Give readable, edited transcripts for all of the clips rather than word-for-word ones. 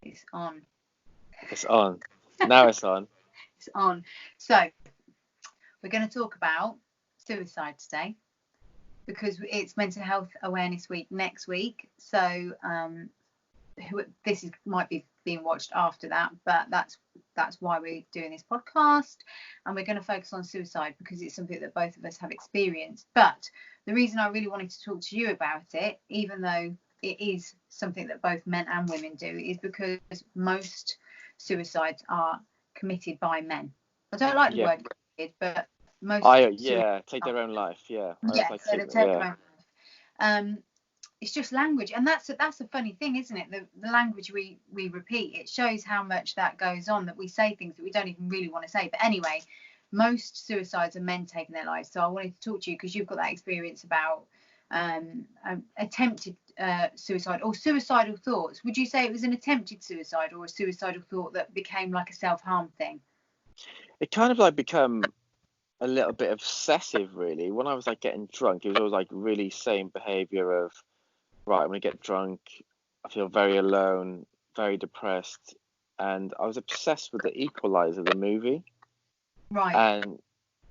It's on. It's on. Now it's on. It's on. So we're going to talk about suicide today because it's Mental Health Awareness Week next week. So might be being watched after that, but that's why we're doing this podcast, and we're going to focus on suicide because it's something that both of us have experienced. But the reason I really wanted to talk to you about it, even though it is something that both men and women do, is because most suicides are committed by men. I don't like the word committed, but most take their own life. Yeah, so they take their own life. It's just language, and that's a funny thing, isn't it? The language we repeat, it shows how much that goes on, that we say things that we don't even really want to say. But anyway, most suicides are men taking their lives. So I wanted to talk to you because you've got that experience about attempted suicide or suicidal thoughts. Would you say it was an attempted suicide or a suicidal thought that became like a self-harm thing? It kind of like become a little bit obsessive, really. When I was like getting drunk, it was always like really same behavior of, right, when I get drunk, I feel very alone, very depressed, and I was obsessed with the Equalizer, the movie. Right.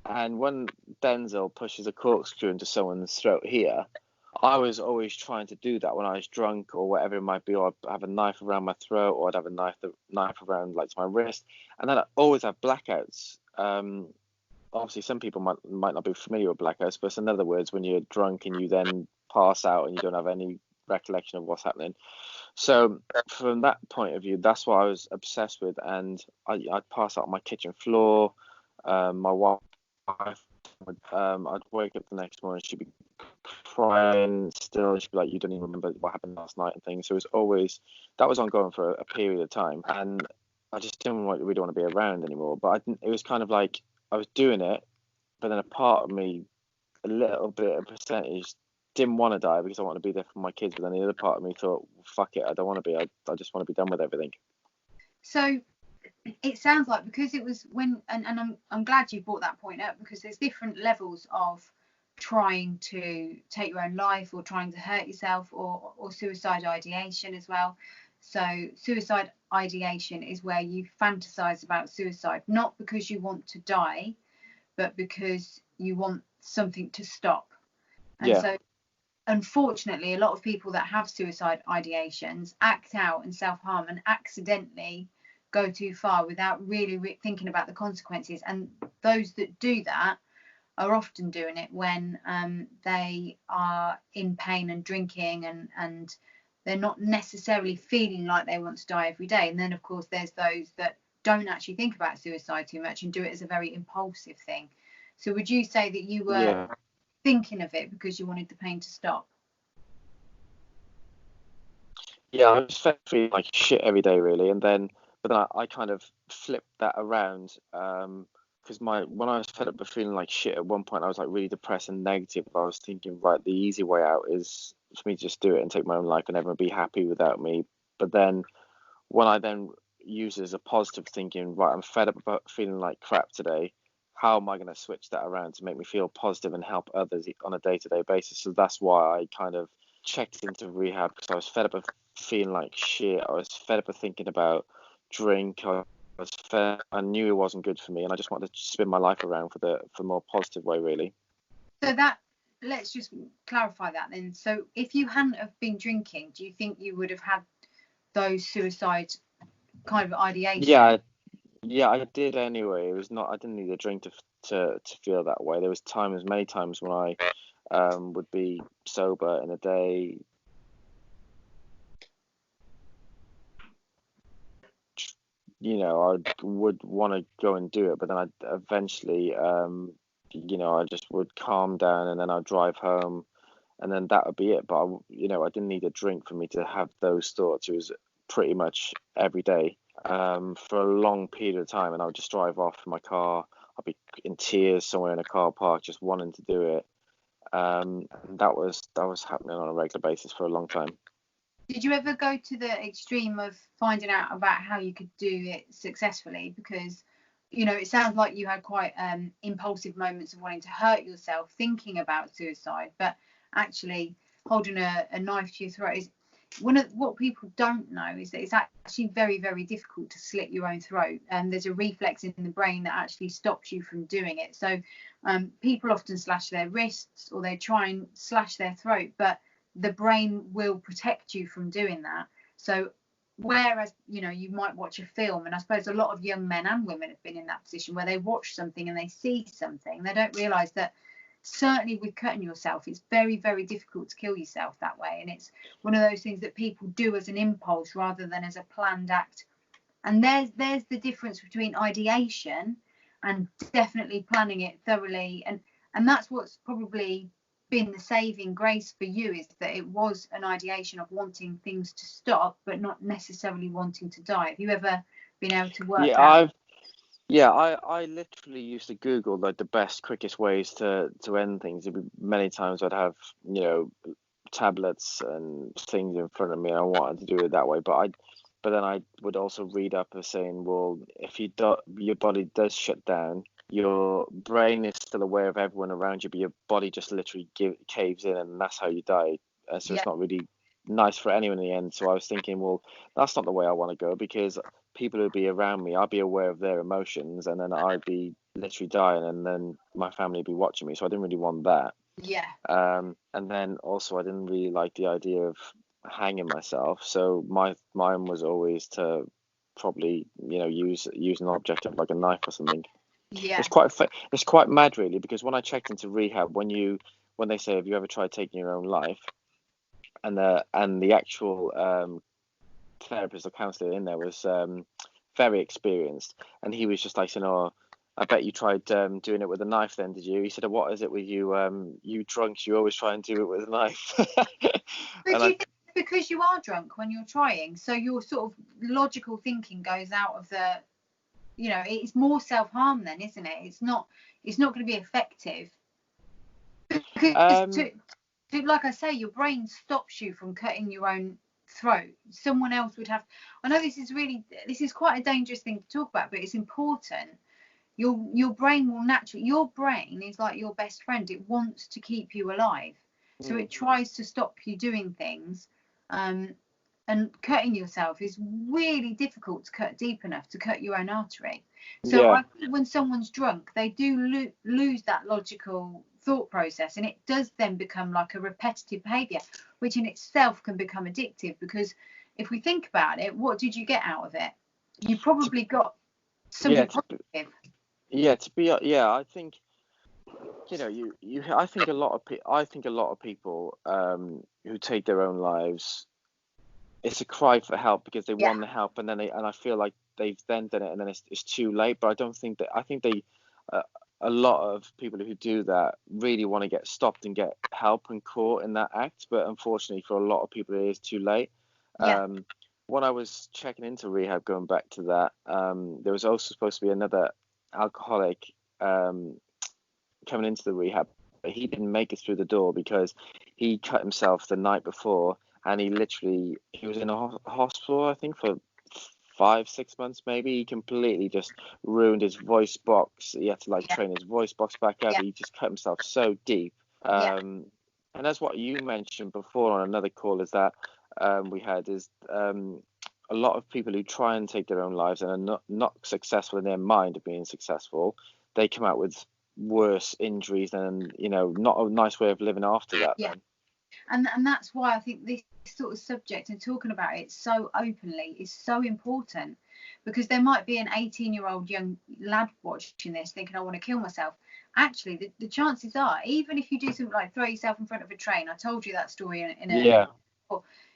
And when Denzel pushes a corkscrew into someone's throat here, I was always trying to do that when I was drunk or whatever it might be, or I'd have a knife around my throat, or I'd have a knife around like my wrist, and then I always have blackouts. Obviously, some people might not be familiar with blackouts, but in other words, when you're drunk and you then pass out and you don't have any recollection of what's happening. So from that point of view, that's what I was obsessed with, and I'd pass out on my kitchen floor. My wife I'd wake up the next morning, she'd be crying still, and she'd be like, you don't even remember what happened last night and things. So it was always, that was ongoing for a period of time, and I just didn't really want to be around anymore. But it was kind of like I was doing it, but then a part of me, a little bit of percentage, didn't want to die because I want to be there for my kids, but then the other part of me thought, fuck it, I don't want to be, I just want to be done with everything. So it sounds like, because it was when, and I'm glad you brought that point up, because there's different levels of trying to take your own life or trying to hurt yourself, or suicide ideation as well. So suicide ideation is where you fantasize about suicide, not because you want to die, but because you want something to stop. And so unfortunately, a lot of people that have suicide ideations act out and self-harm and accidentally go too far without really thinking about the consequences. And those that do that are often doing it when they are in pain and drinking, and they're not necessarily feeling like they want to die every day. And then of course there's those that don't actually think about suicide too much and do it as a very impulsive thing. So would you say that you were thinking of it because you wanted the pain to stop? Yeah, I was feeling like shit every day, really, but then I kind of flipped that around, because when I was fed up with feeling like shit at one point, I was like really depressed and negative. I was thinking, right, the easy way out is for me to just do it and take my own life and everyone be happy without me. But then when I then use it as a positive, thinking, right, I'm fed up about feeling like crap today, how am I going to switch that around to make me feel positive and help others on a day-to-day basis? So that's why I kind of checked into rehab, because I was fed up of feeling like shit. I was fed up of thinking about drink. I knew it wasn't good for me, and I just wanted to spin my life around for a more positive way, really. So let's just clarify that then. So if you hadn't have been drinking, do you think you would have had those suicide kind of ideations? Yeah, I did anyway. It was not, I didn't need a drink to feel that way. There was many times when I would be sober in a day, I would want to go and do it, but then I'd eventually, I just would calm down, and then I'd drive home, and then that would be it. But I didn't need a drink for me to have those thoughts. It was pretty much every day, for a long period of time, and I would just drive off in my car. I'd be in tears somewhere in a car park, just wanting to do it. And that was happening on a regular basis for a long time. Did you ever go to the extreme of finding out about how you could do it successfully? Because, it sounds like you had quite impulsive moments of wanting to hurt yourself, thinking about suicide, but actually holding a knife to your throat what people don't know is that it's actually very, very difficult to slit your own throat, and there's a reflex in the brain that actually stops you from doing it. So people often slash their wrists, or they try and slash their throat, but the brain will protect you from doing that. So whereas, you know, you might watch a film, and I suppose a lot of young men and women have been in that position where they watch something and they see something, they don't realize that certainly with cutting yourself, it's very, very difficult to kill yourself that way. And it's one of those things that people do as an impulse rather than as a planned act. And there's the difference between ideation and definitely planning it thoroughly. And that's what's probably been the saving grace for you, is that it was an ideation of wanting things to stop, but not necessarily wanting to die. Have you ever been able to work out? I literally used to Google like the best, quickest ways to end things. Many times I'd have, you know, tablets and things in front of me, and I wanted to do it that way. But then I would also read up as saying, well, if your body does shut down, your brain is still aware of everyone around you, but your body just literally caves in, and that's how you die. So Yeah. it's not really nice for anyone in the end. So I was thinking, well, that's not the way I want to go, because people who'd be around me, I'd be aware of their emotions, and then I'd be literally dying, and then my family would be watching me. So I didn't really want that. Yeah. And then also I didn't really like the idea of hanging myself. So mine was always to probably, you know, use an object like a knife or something. Yeah. It's quite mad, really, because when I checked into rehab, when they say, have you ever tried taking your own life, and the actual therapist or counselor in there was very experienced, and he was just like saying, oh, I bet you tried doing it with a knife then, did you? He said, what is it with you you drunks, you always try and do it with a knife. But And do you think it's because you are drunk when you're trying, so your sort of logical thinking goes out of the, you know, it's more self-harm then, isn't it? It's not going to be effective, because like I say, your brain stops you from cutting your own throat. Someone else would have. I know this is quite a dangerous thing to talk about, but it's important. Your brain will naturally, your brain is like your best friend. It wants to keep you alive, so it tries to stop you doing things. And cutting yourself is really difficult to cut deep enough to cut your own artery. So yeah, I think when someone's drunk, they do lose that logical thought process, and it does then become like a repetitive behavior, which in itself can become addictive. Because if we think about it, what did you get out of it? You probably got yeah, something positive. I think, you know, I think a lot of people who take their own lives, it's a cry for help because they Yeah, want the help, and I feel like they've then done it, and then it's too late. But I don't think that. I think a lot of people who do that really want to get stopped and get help and caught in that act. But unfortunately, for a lot of people, it is too late. yeah, When I was checking into rehab, going back to that, there was also supposed to be another alcoholic coming into the rehab, but he didn't make it through the door because he cut himself the night before, and he was in a hospital, I think, for 5 6 months maybe. He completely just ruined his voice box. He had to like yeah, train his voice box back up. yeah, He just cut himself so deep. yeah, And that's what you mentioned before on another call, is that we had is a lot of people who try and take their own lives and are not successful in their mind of being successful, they come out with worse injuries, and, you know, not a nice way of living after that yeah. then. And that's why I think this sort of subject and talking about it so openly is so important, because there might be an 18-year-old young lad watching this thinking, I want to kill myself. Actually, the chances are, even if you do something like throw yourself in front of a train, I told you that story in Yeah,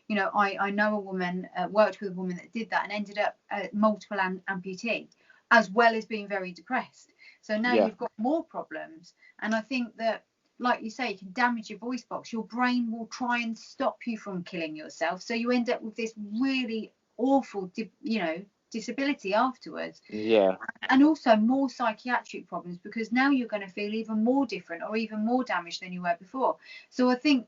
you know, I know a woman, worked with a woman that did that and ended up multiple amputee, as well as being very depressed. So now yeah, you've got more problems. And I think that, like you say, you can damage your voice box. Your brain will try and stop you from killing yourself. So you end up with this really awful, disability afterwards. yeah, And also more psychiatric problems, because now you're going to feel even more different or even more damaged than you were before. So I think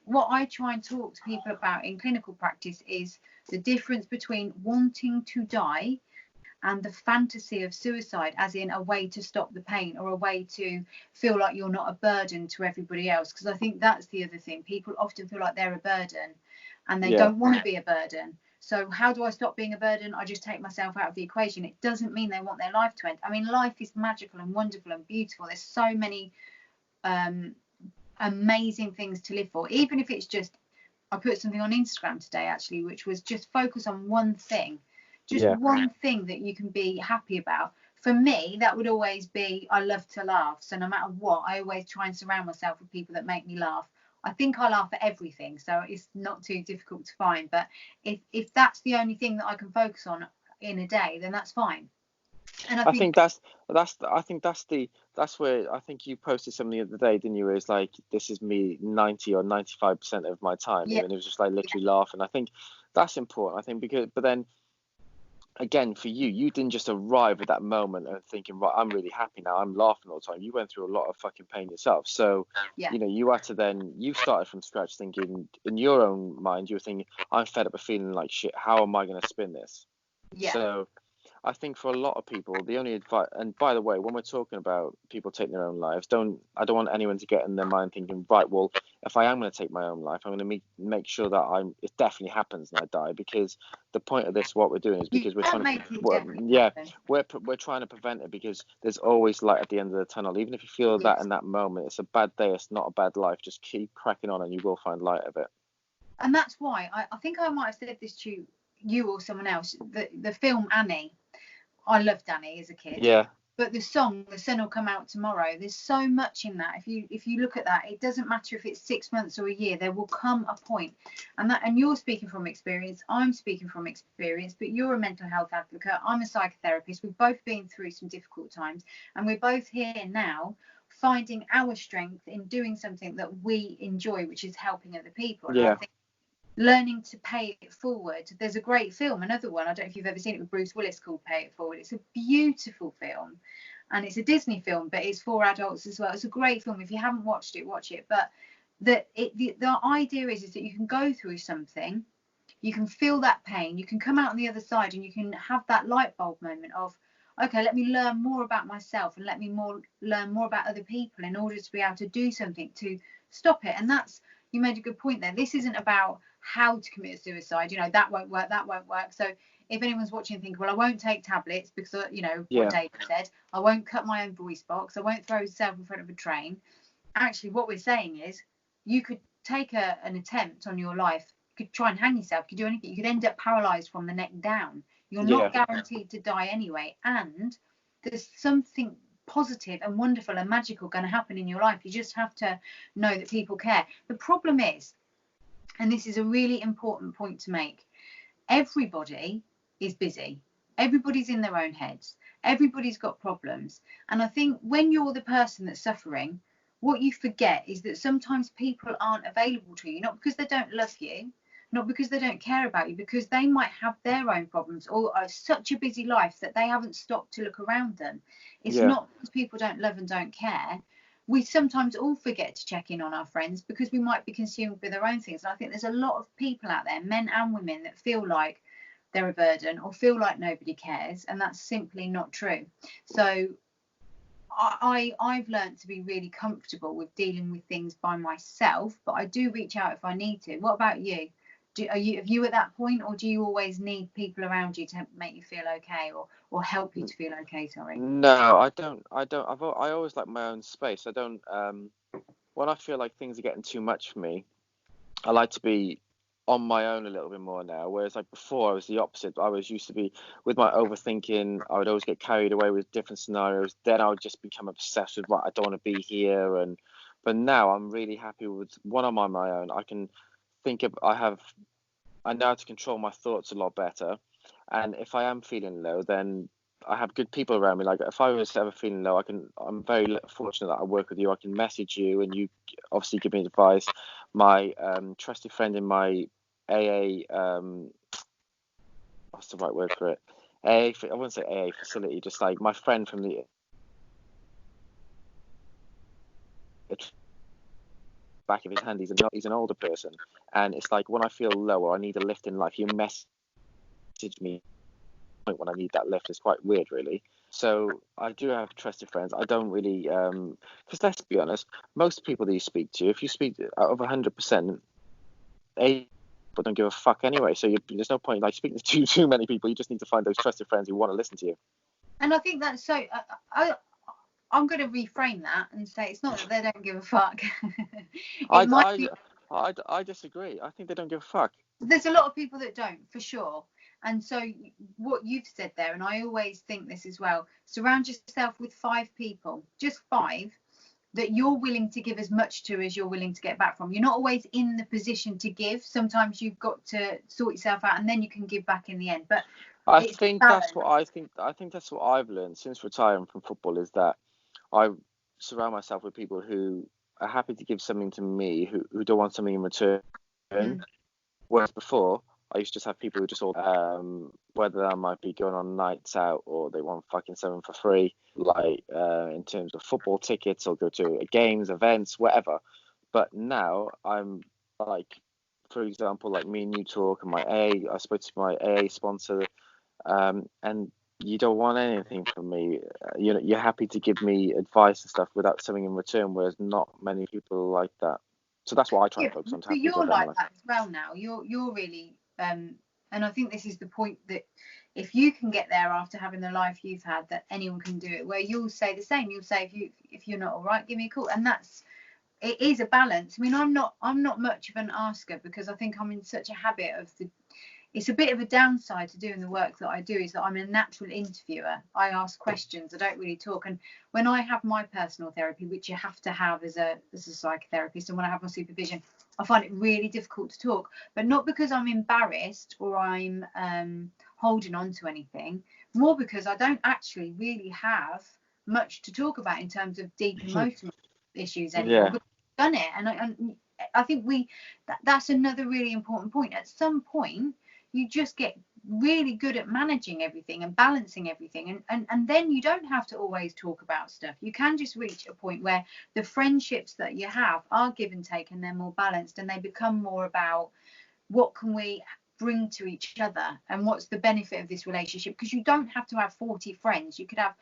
what I try and talk to people about in clinical practice is the difference between wanting to die and the fantasy of suicide, as in a way to stop the pain or a way to feel like you're not a burden to everybody else. Because I think that's the other thing. People often feel like they're a burden. and they don't want to be a burden. So how do I stop being a burden? I just take myself out of the equation. It doesn't mean they want their life to end. I mean, life is magical and wonderful and beautiful. There's so many amazing things to live for. Even if it's just, I put something on Instagram today actually, which was just focus on one thing, just one thing that you can be happy about. For me, that would always be, I love to laugh. So no matter what, I always try and surround myself with people that make me laugh. I think I laugh at everything, so it's not too difficult to find. But if that's the only thing that I can focus on in a day, then that's fine. And I think that's where I think you posted something the other day, didn't you? Is like, this is me 90 or 95% of my time, and it was just like literally laughing. I think that's important. I think but then again, for you didn't just arrive at that moment and thinking, right, I'm really happy now, I'm laughing all the time. You went through a lot of fucking pain yourself. So, you had to then, you started from scratch thinking, in your own mind, you were thinking, I'm fed up with feeling like shit. How am I going to spin this? So I think for a lot of people, the only advice, and by the way, when we're talking about people taking their own lives, I don't want anyone to get in their mind thinking, right, well, if I am going to take my own life, I'm going to make sure that it definitely happens and I die, because the point of this, what we're doing is because we're trying to prevent it, because there's always light at the end of the tunnel. Even if you feel that in that moment, it's a bad day, it's not a bad life, just keep cracking on and you will find light of it. And that's why I think I might have said this to you or someone else, the film Annie. I loved Annie as a kid. Yeah. But the song, The Sun Will Come Out Tomorrow, there's so much in that. If you look at that, it doesn't matter if it's 6 months or a year, there will come a point. And you're speaking from experience, I'm speaking from experience, but you're a mental health advocate, I'm a psychotherapist. We've both been through some difficult times, and we're both here now finding our strength in doing something that we enjoy, which is helping other people. And I think learning to pay it forward. There's a great film, another one, I don't know if you've ever seen it, with Bruce Willis, called Pay It Forward. It's a beautiful film, and it's a Disney film, but it's for adults as well. It's a great film. If you haven't watched it, watch it. But the idea is that you can go through something, you can feel that pain, you can come out on the other side, and you can have that light bulb moment of, okay, let me learn more about myself, and let me learn more about other people in order to be able to do something to stop it. And that's, you made a good point there. This isn't about how to commit suicide. That won't work. So if anyone's watching and think, well, I won't take tablets because, what David said, I won't cut my own voice box, I won't throw myself in front of a train. Actually, what we're saying is, you could take an attempt on your life, you could try and hang yourself, you could do anything, you could end up paralyzed from the neck down. You're not guaranteed to die anyway, and there's something positive and wonderful and magical going to happen in your life. You just have to know that people care. The problem is, and this is a really important point to make, everybody is busy. Everybody's in their own heads. Everybody's got problems. And I think when you're the person that's suffering, what you forget is that sometimes people aren't available to you, not because they don't love you, not because they don't care about you, because they might have their own problems or are such a busy life that they haven't stopped to look around them. It's not because people don't love and don't care. We sometimes all forget to check in on our friends because we might be consumed with our own things. And I think there's a lot of people out there, men and women, that feel like they're a burden or feel like nobody cares, and that's simply not true. So I've learned to be really comfortable with dealing with things by myself, but I do reach out if I need to. What about you? Are you at that point, or do you always need people around you to make you feel okay, or help you to feel okay? Sorry. No, I don't. I always like my own space. I don't. When I feel like things are getting too much for me, I like to be on my own a little bit more now. Whereas like before, I was the opposite. I was used to be with my overthinking. I would always get carried away with different scenarios. Then I would just become obsessed with, right, I don't want to be here. But now I'm really happy with when I'm on my own. I can think of. I know how to control my thoughts a lot better. And if I am feeling low, then I have good people around me. Like if I was ever feeling low, I'm very fortunate that I work with you. I can message you and you obviously give me advice. My trusted friend in my AA, what's the right word for it? I wouldn't say AA facility, just like my friend from the back of his hand. He's an older person, and it's like when I feel low or I need a lift in life, you message me when I need that lift. It's quite weird, really. So I do have trusted friends. I don't really, because let's be honest, most people that you speak to, if you speak out of 100%, 80% don't give a fuck anyway. So there's no point like speaking to too many people. You just need to find those trusted friends who want to listen to you. And I think that's so. I'm going to reframe that and say it's not that they don't give a fuck. It might be. I disagree. I think they don't give a fuck. There's a lot of people that don't, for sure. And so what you've said there, and I always think this as well, surround yourself with 5 people, just 5, that you're willing to give as much to as you're willing to get back from. You're not always in the position to give. Sometimes you've got to sort yourself out and then you can give back in the end. But I think that's what I've learned since retiring from football, is that I surround myself with people who are happy to give something to me, who don't want something in return. Whereas before, I used to just have people who just all, whether that might be going on nights out or they want fucking something for free, like in terms of football tickets or go to games, events, whatever. But now I'm like, for example, like me and you talk, and I spoke to my AA sponsor, and you don't want anything from me. You're happy to give me advice and stuff without something in return, whereas not many people are like that. So that's what I try to focus on. But you're like that as well now. You're really, and I think this is the point, that if you can get there after having the life you've had, that anyone can do it. Where you'll say the same. You'll say if you're not all right, give me a call. And it is a balance. I mean, I'm not much of an asker, because I think I'm in such a habit of it's a bit of a downside to doing the work that I do, is that I'm a natural interviewer. I ask questions, I don't really talk. And when I have my personal therapy, which you have to have as a psychotherapist, and when I have my supervision, I find it really difficult to talk, but not because I'm embarrassed or I'm holding on to anything, more because I don't actually really have much to talk about in terms of deep emotional issues anymore. But I've done it, and I think that's another really important point. At some point, you just get really good at managing everything and balancing everything, and then you don't have to always talk about stuff. You can just reach a point where the friendships that you have are give and take, and they're more balanced, and they become more about what can we bring to each other and what's the benefit of this relationship. Because you don't have to have 40 friends. You could have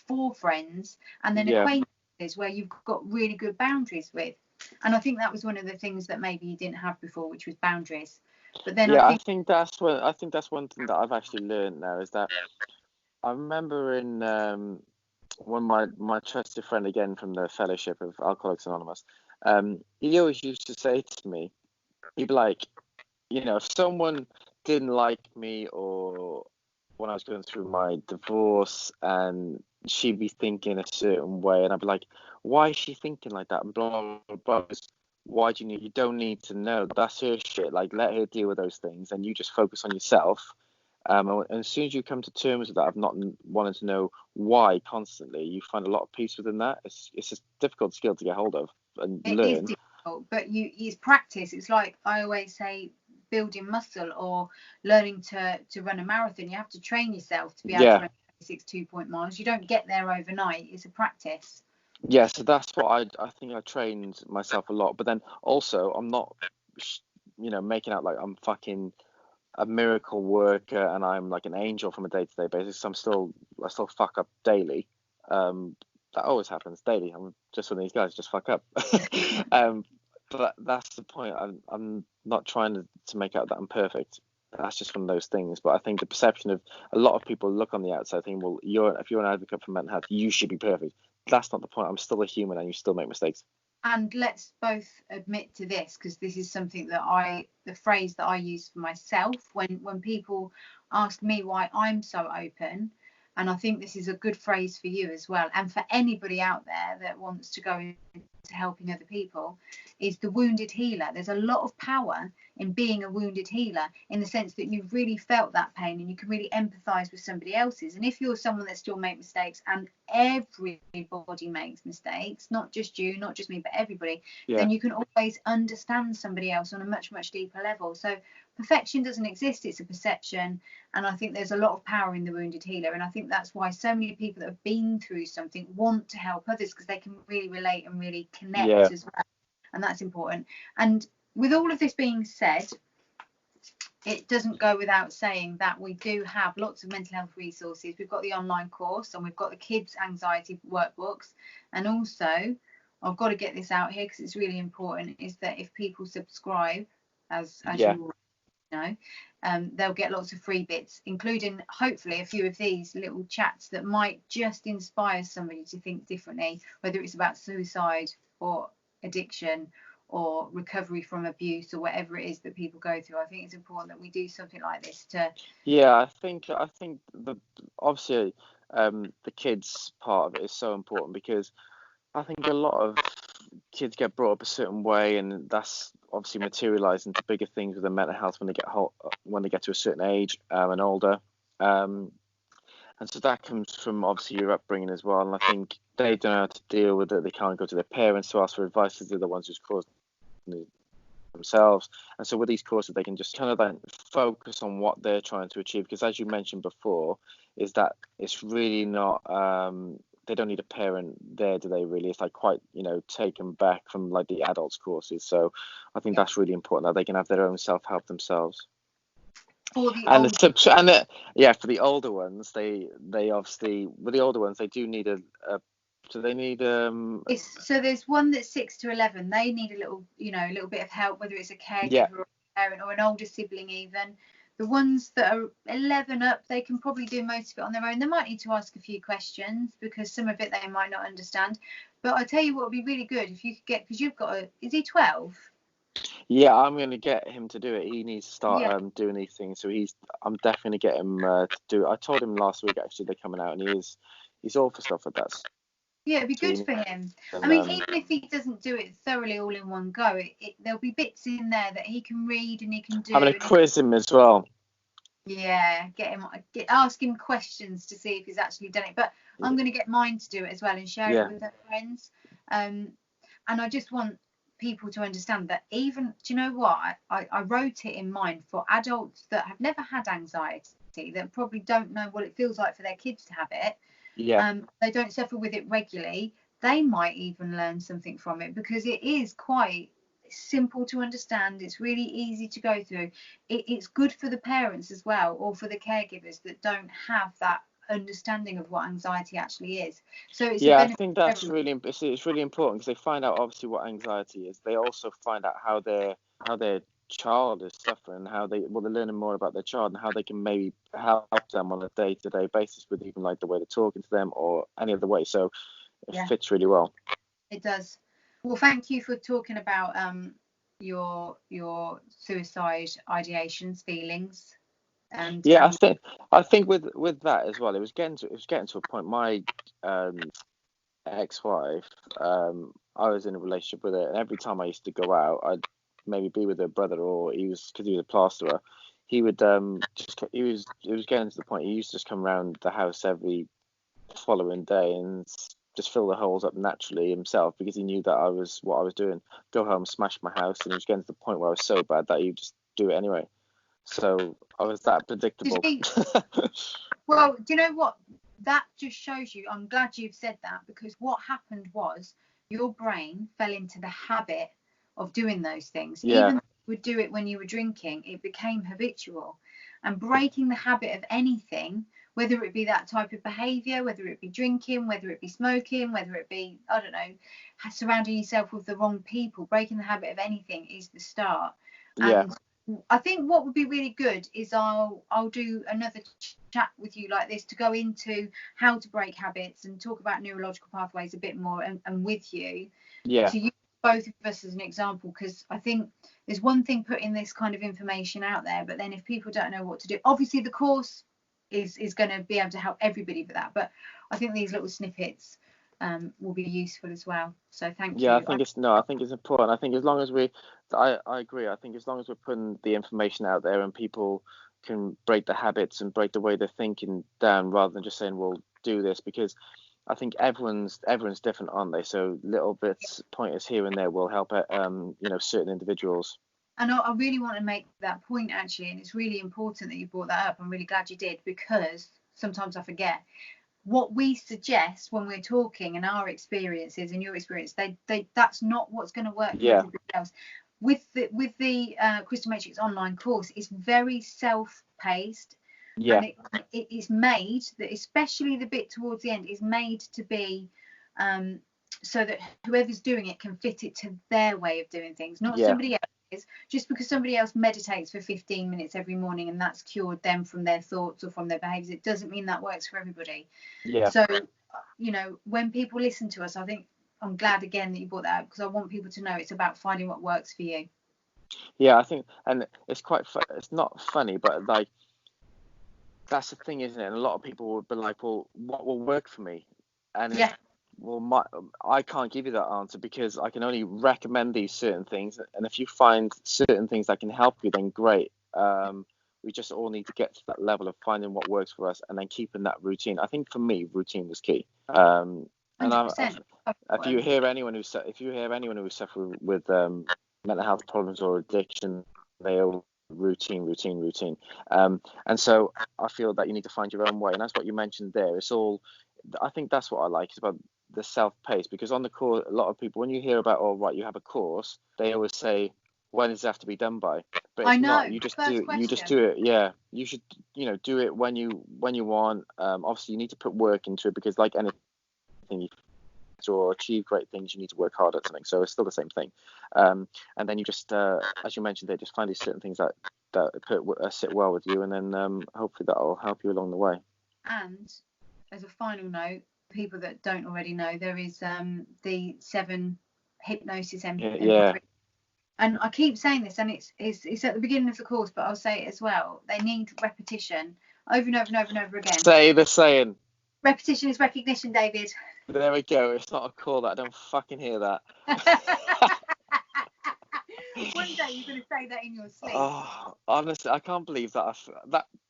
4 friends and then acquaintances where you've got really good boundaries with. And I think that was one of the things that maybe you didn't have before, which was boundaries. But then I think that's one thing that I've actually learned now, is that I remember in one of my trusted friend, again from the Fellowship of Alcoholics Anonymous, he always used to say to me, he'd be like, if someone didn't like me, or when I was going through my divorce, and she'd be thinking a certain way, and I'd be like, why is she thinking like that? And blah, blah, blah. Why do you don't need to know. That's her shit. Like, let her deal with those things, and you just focus on yourself. And as soon as you come to terms with that, of not wanting to know why constantly, you find a lot of peace within that. It's a difficult skill to get hold of and learn. It is difficult, but it's practice. It's like I always say, building muscle or learning to run a marathon. You have to train yourself to be able to run 26 2-point miles. You don't get there overnight. It's a practice. Yeah, so that's what I think I trained myself a lot. But then also, I'm not, making out like I'm fucking a miracle worker and I'm like an angel from a day-to-day basis. I still fuck up daily. That always happens daily. I'm just one of these guys, just fuck up. But that's the point. I'm not trying to make out that I'm perfect. That's just one of those things. But I think the perception of a lot of people look on the outside thinking, well, if you're an advocate for mental health, you should be perfect. That's not the point. I'm still a human, and you still make mistakes. And let's both admit to this, because this is something that the phrase that I use for myself when people ask me why I'm so open. And I think this is a good phrase for you as well, and for anybody out there that wants to go into helping other people, is the wounded healer. There's a lot of power in being a wounded healer, in the sense that you've really felt that pain and you can really empathize with somebody else's. And if you're someone that still makes mistakes, and everybody makes mistakes, not just you, not just me, but everybody, then you can always understand somebody else on a much, much deeper level. So perfection doesn't exist, it's a perception. And I think there's a lot of power in the wounded healer, and I think that's why so many people that have been through something want to help others, because they can really relate and really connect as well, and that's important. And with all of this being said, it doesn't go without saying that we do have lots of mental health resources. We've got the online course, and we've got the kids anxiety workbooks. And also, I've got to get this out here because it's really important, is that if people subscribe, as you know, they'll get lots of free bits, including hopefully a few of these little chats that might just inspire somebody to think differently, whether it's about suicide or addiction or recovery from abuse or whatever it is that people go through. I think it's important that we do something like this to. Yeah, I think the obviously the kids part of it is so important, because I think a lot of kids get brought up a certain way, and that's obviously materialised into bigger things with their mental health when they get to a certain age and older. Um, and so that comes from obviously your upbringing as well. And I think they don't know how to deal with it. They can't go to their parents to ask for advice, because they're the ones who's caused it themselves. And so with these courses, they can just kind of then focus on what they're trying to achieve, because as you mentioned before, is that it's really not they don't need a parent there, do they really? It's like quite, taken back from like the adults courses. So I think that's really important, that they can have their own self-help themselves. For the And older, for the older ones, they obviously, with the older ones, they do need so they need so there's one that's 6 to 11. They need a little bit of help, whether it's a yeah, caregiver or a parent or an older sibling even. The ones that are 11 up, they can probably do most of it on their own. They might need to ask a few questions, because some of it they might not understand. But I tell you what would be really good if you could get, because you've got is he 12? yeah, I'm going to get him to do it. He needs to start Yeah. doing these things. So I'm definitely going to get him to do it. I told him last week, actually, they're coming out, and he's all for stuff like that. Yeah, it'd be good for him. I mean, even if he doesn't do it thoroughly all in one go, there'll be bits in there that he can read and he can do. I'm going to quiz him as well. Yeah, ask him questions to see if he's actually done it. But I'm going to get mine to do it as well and share it with their friends. And I just want people to understand that, even, do you know what? I wrote it in mind for adults that have never had anxiety, that probably don't know what it feels like for their kids to have it. Yeah. They don't suffer with it regularly. They might even learn something from it, because it is quite simple to understand. It's really easy to go through. It's good for the parents as well, or for the caregivers that don't have that understanding of what anxiety actually is. So it's I think that's it's really important, because they find out obviously what anxiety is. They also find out how their child is suffering, they're learning more about their child, and how they can maybe help them on a day-to-day basis with even like the way they're talking to them or any other way. So it fits really well. It does. Well, thank you for talking about your suicide ideations, feelings. And I think with that as well, it was getting to a point. My ex-wife, I was in a relationship with her, and every time I used to go out, I'd maybe be with her brother, or because he was a plasterer. He would it was getting to the point, he used to just come around the house every following day and just fill the holes up naturally himself, because he knew that I was what I was doing. Go home, smash my house, and it was getting to the point where I was so bad that he would just do it anyway. So I was that predictable. Well, do you know what? That just shows you, I'm glad you've said that, because what happened was your brain fell into the habit of doing those things. Yeah. Even if you would do it when you were drinking, it became habitual. And breaking the habit of anything, whether it be that type of behaviour, whether it be drinking, whether it be smoking, whether it be, I don't know, surrounding yourself with the wrong people, breaking the habit of anything is the start. Yeah. And I think what would be really good is I'll do another chat with you like this to go into how to break habits and talk about neurological pathways a bit more, and with you to use both of us as an example, because I think there's one thing putting this kind of information out there, but then if people don't know what to do, obviously the course is going to be able to help everybody with that, but I think these little snippets will be useful as well. So thank you. I think it's important. I think as long as I agree. I think as long as we're putting the information out there and people can break the habits and break the way they're thinking down, rather than just saying, well, do this, because I think everyone's different, aren't they? So little bits, pointers here and there will help certain individuals. And I really want to make that point, actually, and it's really important that you brought that up. I'm really glad you did, because sometimes I forget. What we suggest when we're talking and our experiences and your experience, that's not what's going to work for everybody else. With the Crystal Matrix online course, it's very self-paced. And it is made, that especially the bit towards the end is made to be so that whoever's doing it can fit it to their way of doing things, not somebody else. just because somebody else meditates for 15 minutes every morning and that's cured them from their thoughts or from their behaviors, it doesn't mean that works for everybody. Yeah. So, when people listen to us, I think I'm glad again that you brought that up, because I want people to know it's about finding what works for you. Yeah, I think, and it's quite it's not funny, but like, that's the thing, isn't it? And a lot of people would be like, well, what will work for me? And Yeah. well, I can't give you that answer, because I can only recommend these certain things. And if you find certain things that can help you, then great. We just all need to get to that level of finding what works for us and then keeping that routine. I think for me, routine was key. And 100%. if you hear anyone who suffer with mental health problems or addiction, they all routine. And so I feel that you need to find your own way, and that's what you mentioned there. It's all, I think that's what I like, is about the self-paced, because on the course, a lot of people, when you hear about, oh right, you have a course, they always say, when does it have to be done by? But it's not. You just do it. You just do it. Yeah, you should, do it when you want. Obviously, you need to put work into it, because like anything, or achieve great things, you need to work hard at something. So it's still the same thing. And then you just, as you mentioned, they just find these certain things that sit well with you, and then hopefully that'll help you along the way. And as a final note, people that don't already know, there is the 7 hypnosis Yeah. And I keep saying this, and it's at the beginning of the course, but I'll say it as well. They need repetition over and over and over and over again. Say the saying. Repetition is recognition, David. There we go. It's not a call that I don't fucking hear that. One day you're going to say that in your sleep. Oh, honestly, I can't believe that.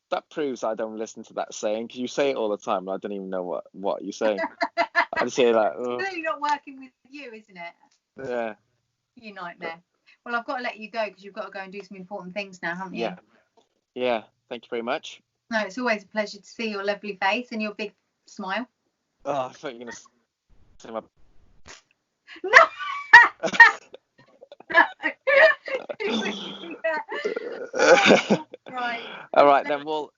That proves I don't listen to that saying, because you say it all the time, and I don't even know what you're saying. I just say that. It's really not working with you, isn't it? Yeah. You nightmare. Well, I've got to let you go, because you've got to go and do some important things now, haven't you? Yeah. Thank you very much. No, it's always a pleasure to see your lovely face and your big smile. Oh, I thought you were going to say my... No. Right. All right, then we'll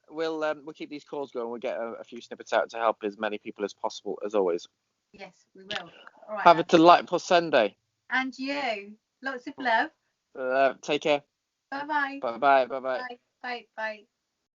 keep these calls going. We'll get a few snippets out to help as many people as possible, as always. Yes, we will. All right. Have a delightful Sunday. And you. Lots of love. Take care. Bye-bye. Bye-bye. Bye. Bye.